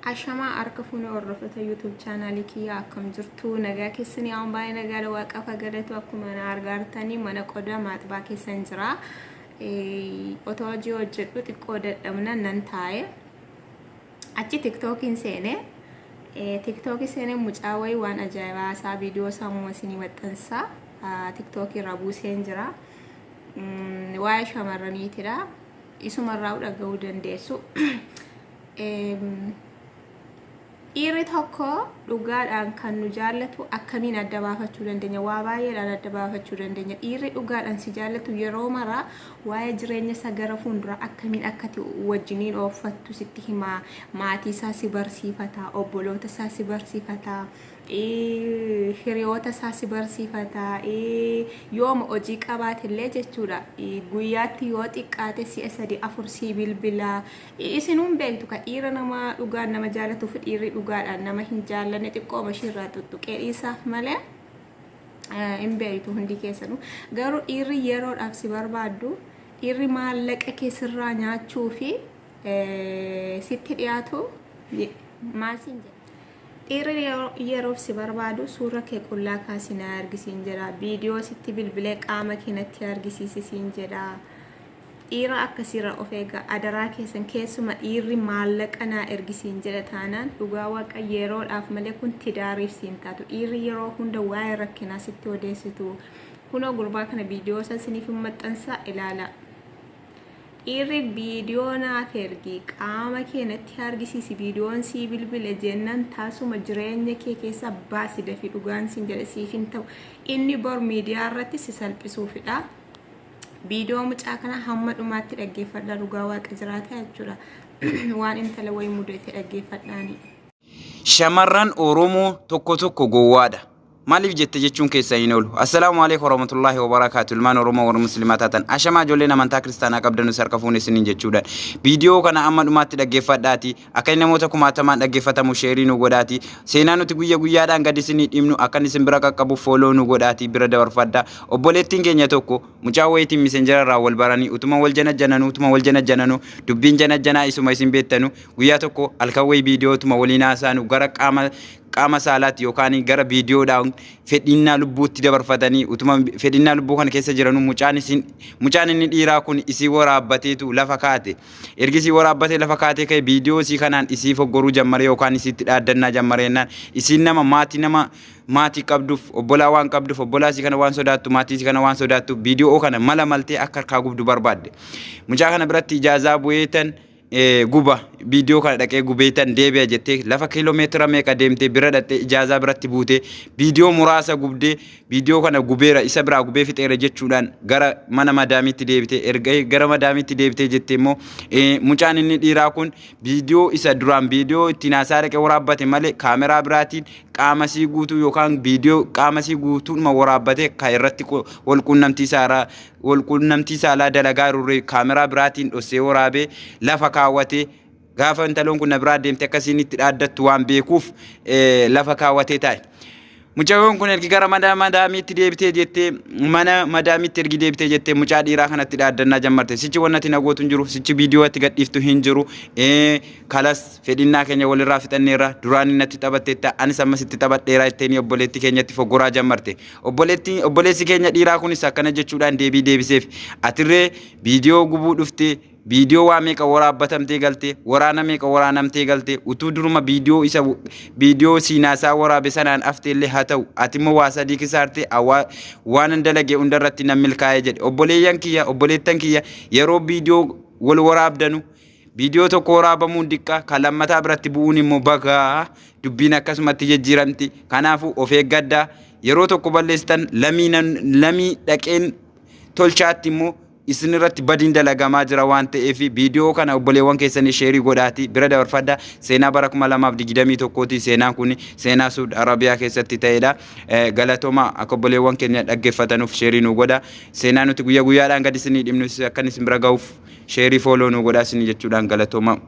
Ashama arkafuna warrafata YouTube channel kiyya akkam jirtu nagaa keessanii aan baay'ee nagaa waaqa fagadatu akkuma argartanii mana qodaa maatbaa keessan jira otoo hojii hojjedhu xiqqoo dadhabna nan taa'e achi TikTokin seene mucaa wayii waan ajaa'ibaa isaa viidiyoo sammuu isinii maxxansa TikTokin rabuu seen jira waa'ee shamarraniitidha isumarraa dhaga'uu dandeessu Iri tokko dhugaadhaan kan nu jaallatu akkamiin adda baafachuu dandeenya waa baay'eedhaan adda baafachuu dandeenya iri dhugaadhaan si jaallatu yeroo mara waa'ee jireenya isa gara fuuldura akkamiin akkati wajjiniin ooffattu sitti himaa maatii isaa si barsiifata obboloota isaa si barsiifata hiriyoota isaa si barsiifata yooma hojii qabaatillee jechuudha guyyaatti yoo xiqqaate si'a 3-4 si bilbila isinuun beektu ka dhiira nama dhugaan nama jaallatuuf dhiirri dhugaadhaan nama hin jaallanne xiqqoo mashirraa tuttuqee isaaf malee hin beektu hundi keessanuu garuu dhiirri yeroodhaaf si barbaaddu dhiirri maallaqa keessirraa nyaachuu fi sitti dhiyaatu maal siin jedha dhiirri yeroof si barbaadu suura kee qullaa kaasinaa argisiin jedha viidiyoo sitti bilbilee qaama keenatti argisiisiin jedha dhiira akkasirra of eega adaraa keessan keessuma dhiirri maallaqa naa ergisiin jedha taanaan dhugaa waaqa yeroodhaaf malee kun tidaariif siin taatu dhiirri yeroo hunda waa'ee rakkinaa sitti odeessitu kunoo gurbaa kana viidiyoo san siniif maxxansa ilaala dhiirri viidiyoo naaf ergi qaama keenatti argisiisi viidiyoon sii bilbile jennan taasuma jireenya kee keessa baasi dafii dhugaan siin jedha siif hin ta'u inni bor miidiyaa irratti si salphisuufidha viidiyoo mucaa kana hamma dhumaatti dhaggeeffadha dhugaa waaqa jiraata jechuudha waan intala wayii mudate dhaggeeffadhaani shamarran oromoo tokko gowwaadha maaliif jette jechuun keessa hin oolu assalaamu alaykum warahmatullahi wabarakatuh ilmaan oromoo warra muslimataa tan ashamaa ijoolleen amantaa kiristaanaa qabdan sarka fuune isiniin jechuudhaan viidiyoo kana amma dhumaatti dhaggeeffadhaati akka namoota kumaatamaan dhaggeeffatamu sheerii nu godhaati seenaa nuti guyyaadhaan gadi isinii dhimnu akka isin bira qaqqabu fooloo nu godhaati bira dabarfadhaa obboleettiin keenya tokko mucaa wayitiin misenjararraa wal baranii utuma wal janajjananu dubbiin janajjanaa isuma isin beettanu guyyaa tokko halkan wayii viidiyootuma waliin haasaanu gara qaama saalaatti yookaan gara viidiyoodhaan fedhinnaa lubbuutti dabarfatanii utuma fedhinnaa lubbuu kana keessa jiranu mucaan inni dhiiraa kun isii waraabbateetu lafa kaate ergisii waraabbatee lafa kaatee ka'e viidiyoo isii kanaan isii foggoruu jammaree yookaan isiitti dhaaddannaa jammareennaan isiin nama maatii qabduuf obbolaa waan qabduuf obbolaa isii kana waan sodaattu maatii isii kana waan sodaattu viidiyoo kana mala maltee akka harkaa gubdu barbaadde mucaa kana biratti ijaazaa bu'eetan guba viidiyoo kana dhaqee gubeetan deebi'a jettee lafa kiiloomeetira meeqa deemtee bira dhattee ijaazaa biratti buutee viidiyoo muraasa gubdee viidiyoo kana gubeera isa biraa gubee fixeera jechuudhaan gara mana madaamiitti deebitee erga gara madaamiitti deebitee jettee immoo mucaan inni dhiiraa kun viidiyoo isa duraan viidiyoo ittiin haasaa dhaqee waraabbate malee kaameraa biraatiin qaamasii guutuu yookaan viidiyoo qaamasii guutuuma waraabbatee ka irratti walqunnamtii saalaa dalagaa rurree kaameraa biraatiin dhossee waraabee lafa kaawwatee gaafa intaloon kun na biraa deemte akkasiin itti dhaaddattu waan beekuuf lafa kaawwatee taa'e. Mucaan kun ergi gara madaamiitti deebitee jettee mana madaamiitti ergi deebitee jettee mucaa dhiiraa kanatti dhaaddannaa jammarte sichi wannati nagootu hin jiru sichi viidiyoo itti gadhiiftu hin jiru kalas fedhinnaa keenya walirraa fixanneerra duraan innatti taphatteetta anis ammas itti taphadheeraa ittiin obboleetti keenyatti foggoraa jammarte obboleessi keenya dhiiraa kunis akkana jechuudhaan deebii deebiseef atirree viidiyoo gubuu dhuftee viidiyoo waa meeqa waraabbatamtee galte waraana meeqa waraanamtee galte utuu duruma viidiyoo siinaasaa waraabe sanaan afteellee haa ta'u ati immoo waa sadii kisaarte waan dalage hundarratti nan milkaa'ee jedhe obboleettan kiyya yeroo viidiyoo wal waraabdanu viidiyoo tokko waraabamuun diqqa kan lammataa biratti bu'uun immoo bagaa dubbiin akkasumatti jijjiiramti kanaafuu of eeggaddaa yeroo tokko balleessitan lamii dhaqeen tolchaatti immoo isin irratti badiin dalagamaa jira waan ta'eef viidiyoo kana obboleewwan keessanii sheerii godhaati bira dabarfadhaa seenaa bara 2021 seenaan kun seenaa Saudi Arabiyaa keessatti ta'edha galatooma akka obboleewwan keenya dhaggeeffatanuuf sheerii nu godha seenaa nuti guyyaadhaan gadi isinii dhimnu akka isin bira ga'uuf sheerii fooloo nu godhaa isin jechuudhaan galatooma